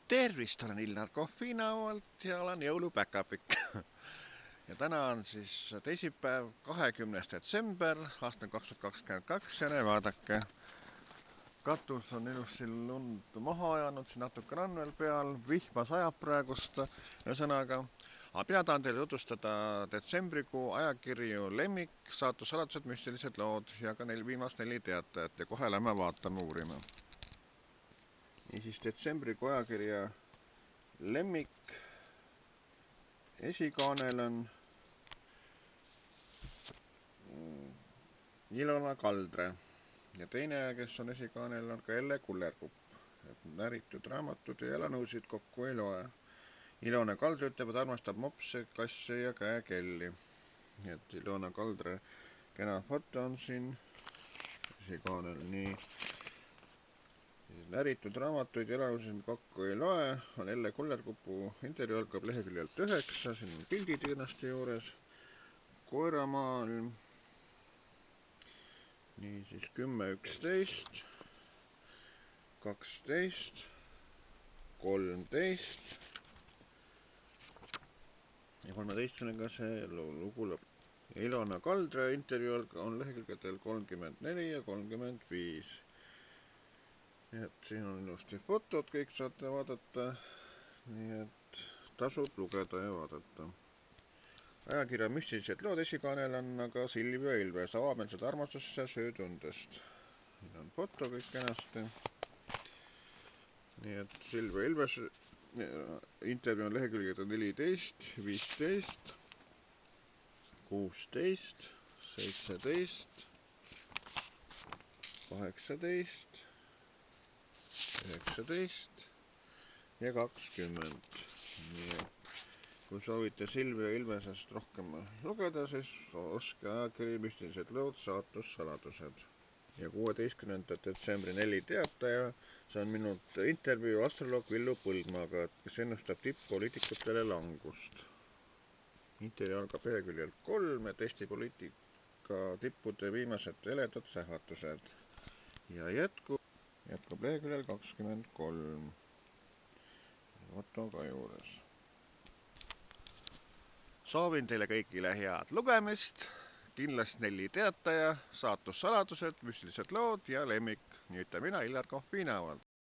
Tervist, olen Illar Kohvinaualt ja olen jõulupäkapikk. Ja täna on siis teisipäev, 20. detsember, aastal 2022 ja vaadake. Katus on ilusti lund maha ajanud, siin natuke on veel peal, vihma sajab praegust. Ühesõnaga, mina tahan teile tutvustada detsembrikuu ajakirju Lemmik, saatussaladused, müstilised lood ja ka viimast 4 teatajat ja kohe lähme vaatame, uurime. Niisiis detsembrikuu ajakirja Lemmik esikaanel on Ilona Kaldre ja teine, kes on esikaanel, on ka Elle Kullerkupp. Näritud raamatud ja elanõusid kokku ei loe. Ilona Kaldre ütleb, et armastab mopse, kasse ja käekelli. Nii et Ilona Kaldre kena foto on siin esikaanel. Nii näritud raamatuid ja elanõusid kokku ei loe. On Elle Kullerkupu intervjuu, algab leheküljelt 9, siin on pildid ennasti juures. Koeramaailm. Nii siis 10, 11, 12, 13 ja 13-ga see lugu lõpp. Ilona Kaldre intervjuu on lehekülgedel 34 ja 35. Nii et siin on ilusti fotod, kõik saate vaadata. Nii et tasub lugeda ja vaadata. Ajakirja müstilised lood esikaanel on aga Silvia Ilves, avameelsed armastusest ja söötundest. Siin on foto kõik kenasti. Nii et Silvia Ilves intervjuu on lehekülged 14, 15, 16, 17, 18, 19 ja 20. Nii et kui soovite Silvia Ilvesest rohkem lugeda, siis ostke ajakiri müstilised lood, saatussaladused. Ja 16. detsembri 4 teataja, see on minu intervjuu astroloog Villu Põldmaaga, kes ennustab tipp-poliitikutele langust. Intervjuu algab leheküljel 3, et Eesti poliitika tippude viimased heledad sähvatused. Ja jätkub leheküljel 23. Foto ka juures. Soovin teile kõigile head lugemist, kindlasti 4 teataja, saatussaladused, müstilised lood ja Lemmik. Nii ütlen mina, Illar Kohvinaualt.